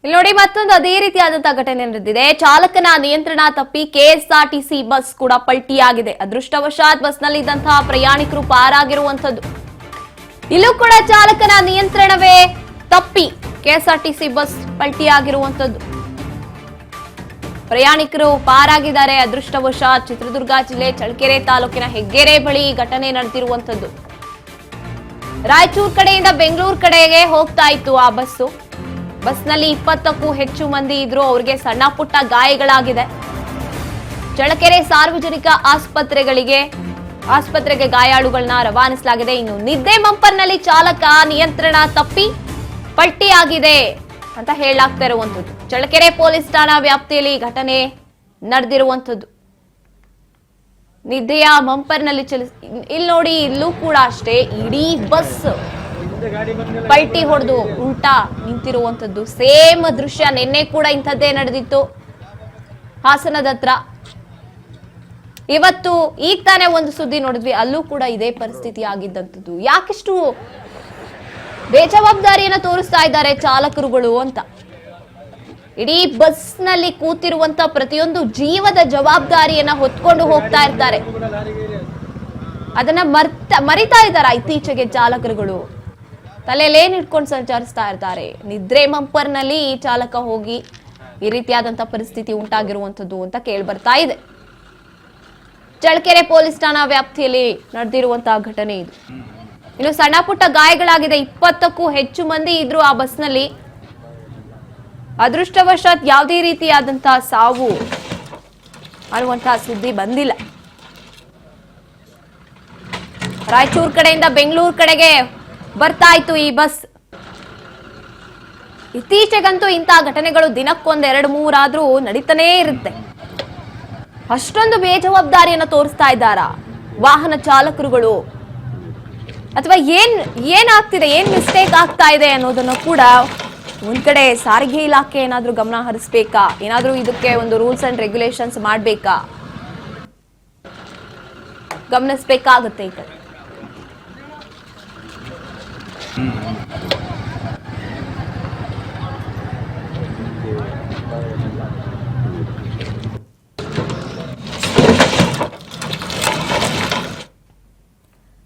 ಇಲ್ಲಿ ನೋಡಿ ಮತ್ತೊಂದು ಅದೇ ರೀತಿಯಾದಂತಹ ಘಟನೆ ನಡೆದಿದೆ. ಚಾಲಕನ ನಿಯಂತ್ರಣ ತಪ್ಪಿ ಕೆಎಸ್ಆರ್ಟಿಸಿ ಬಸ್ ಕೂಡ ಪಲ್ಟಿಯಾಗಿದೆ. ಅದೃಷ್ಟವಶಾತ್ ಬಸ್ನಲ್ಲಿ ಇದ್ದಂತಹ ಪ್ರಯಾಣಿಕರು ಪಾರಾಗಿರುವಂತದ್ದು. ಇಲ್ಲೂ ಕೂಡ ಚಾಲಕನ ನಿಯಂತ್ರಣವೇ ತಪ್ಪಿ ಕೆಎಸ್ಆರ್ಟಿಸಿ ಬಸ್ ಪಲ್ಟಿಯಾಗಿರುವಂತದ್ದು. ಪ್ರಯಾಣಿಕರು ಪಾರಾಗಿದ್ದಾರೆ. ಅದೃಷ್ಟವಶಾತ್ ಚಿತ್ರದುರ್ಗ ಜಿಲ್ಲೆ ಚಳ್ಳಕೆರೆ ತಾಲೂಕಿನ ಹೆಗ್ಗೆರೆ ಬಳಿ ಘಟನೆ ನಡೆದಿರುವಂತದ್ದು. ರಾಯಚೂರು ಕಡೆಯಿಂದ ಬೆಂಗಳೂರು ಕಡೆಗೆ ಹೋಗ್ತಾ ಇತ್ತು ಆ ಬಸ್ಸು. ಬಸ್ನಲ್ಲಿ 20ಕ್ಕೂ ಹೆಚ್ಚು ಮಂದಿ ಇದ್ರು. ಅವರಿಗೆ ಸಣ್ಣ ಪುಟ್ಟ ಗಾಯಗಳಾಗಿದೆ. ಚಳ್ಳಕೆರೆ ಸಾರ್ವಜನಿಕ ಆಸ್ಪತ್ರೆಗೆ ಗಾಯಾಳುಗಳನ್ನ ರವಾನಿಸಲಾಗಿದೆ. ಇನ್ನು ನಿದ್ದೆ ಮಂಪರ್ನಲ್ಲಿ ಚಾಲಕ ನಿಯಂತ್ರಣ ತಪ್ಪಿ ಪಲ್ಟಿಯಾಗಿದೆ ಅಂತ ಹೇಳಲಾಗ್ತಾ ಇರುವಂತದ್ದು. ಚಳ್ಳಕೆರೆ ಪೊಲೀಸ್ ಠಾಣಾ ವ್ಯಾಪ್ತಿಯಲ್ಲಿ ಘಟನೆ ನಡೆದಿರುವಂತದ್ದು. ನಿದ್ದೆಯ ಮಂಪರ್ನಲ್ಲಿ ಇಲ್ಲಿ ನೋಡಿ, ಇಲ್ಲೂ ಕೂಡ ಅಷ್ಟೇ ಇಡೀ ಬಸ್ ಪಲ್ಟಿ ಹೊಡೆದು ಉಲ್ಟಾ ನಿಂತಿರುವಂತದ್ದು. ಸೇಮ್ ದೃಶ್ಯ ನಿನ್ನೆ ಕೂಡ ಇಂಥದ್ದೇ ನಡೆದಿತ್ತು ಹಾಸನದ ಹತ್ರ. ಇವತ್ತು ಈಗ ತಾನೇ ಒಂದು ಸುದ್ದಿ ನೋಡಿದ್ವಿ, ಅಲ್ಲೂ ಕೂಡ ಇದೇ ಪರಿಸ್ಥಿತಿ ಆಗಿದ್ದಂಥದ್ದು. ಯಾಕಿಷ್ಟು ಬೇಜವಾಬ್ದಾರಿಯನ್ನ ತೋರಿಸ್ತಾ ಇದ್ದಾರೆ ಚಾಲಕರುಗಳು ಅಂತ. ಇಡೀ ಬಸ್ ನಲ್ಲಿ ಕೂತಿರುವಂತ ಪ್ರತಿಯೊಂದು ಜೀವದ ಜವಾಬ್ದಾರಿಯನ್ನ ಹೊತ್ಕೊಂಡು ಹೋಗ್ತಾ ಇರ್ತಾರೆ. ಅದನ್ನ ಮರಿತಾ ಇದ್ದಾರೆ ಇತ್ತೀಚೆಗೆ ಚಾಲಕರುಗಳು. ತಲೆಯಲ್ಲಿ ಏನ್ ಇಟ್ಕೊಂಡು ಸಂಚರಿಸ್ತಾ ಇರ್ತಾರೆ. ನಿದ್ರೆ ಮಂಪರ್ನಲ್ಲಿ ಈ ಚಾಲಕ ಹೋಗಿ ಈ ರೀತಿಯಾದಂತ ಪರಿಸ್ಥಿತಿ ಉಂಟಾಗಿರುವಂತದ್ದು ಅಂತ ಕೇಳಿ ಬರ್ತಾ ಇದೆ. ಚಳ್ಳಕೆರೆ ಪೊಲೀಸ್ ಠಾಣಾ ವ್ಯಾಪ್ತಿಯಲ್ಲಿ ನಡೆದಿರುವಂತಹ ಘಟನೆ ಇದು. ಇನ್ನು ಸಣ್ಣ ಪುಟ್ಟ ಗಾಯಗಳಾಗಿದೆ. 20ಕ್ಕೂ ಹೆಚ್ಚು ಮಂದಿ ಇದ್ರು ಆ ಬಸ್ನಲ್ಲಿ. ಅದೃಷ್ಟವಶಾತ್ ಯಾವುದೇ ರೀತಿಯಾದಂತಹ ಸಾವು ಅನ್ನುವಂತಹ ಸುದ್ದಿ ಬಂದಿಲ್ಲ. ರಾಯಚೂರು ಕಡೆಯಿಂದ ಬೆಂಗಳೂರು ಕಡೆಗೆ ಬರ್ತಾ ಇತ್ತು ಈ ಬಸ್. ಇತ್ತೀಚೆಗಂತೂ ಇಂತಹ ಘಟನೆಗಳು ದಿನಕ್ಕೊಂದ್ 2-3 ಆದ್ರೂ ನಡೀತಾನೇ ಇರುತ್ತೆ. ಅಷ್ಟೊಂದು ಬೇಜವಾಬ್ದಾರಿಯನ್ನ ತೋರಿಸ್ತಾ ಇದ್ದಾರ ವಾಹನ ಚಾಲಕರುಗಳು, ಅಥವಾ ಏನಾಗ್ತಿದೆ, ಏನ್ ಮಿಸ್ಟೇಕ್ ಆಗ್ತಾ ಇದೆ ಅನ್ನೋದನ್ನು ಕೂಡ ಒಂದ್ ಕಡೆ ಸಾರಿಗೆ ಇಲಾಖೆ ಏನಾದ್ರೂ ಗಮನ ಹರಿಸ್ಬೇಕಾ, ಏನಾದ್ರೂ ಇದಕ್ಕೆ ಒಂದು ರೂಲ್ಸ್ ಅಂಡ್ ರೆಗ್ಯುಲೇಷನ್ಸ್ ಮಾಡ್ಬೇಕಾ, ಗಮನಿಸಬೇಕಾಗುತ್ತೆ ಈ ಕಡೆ.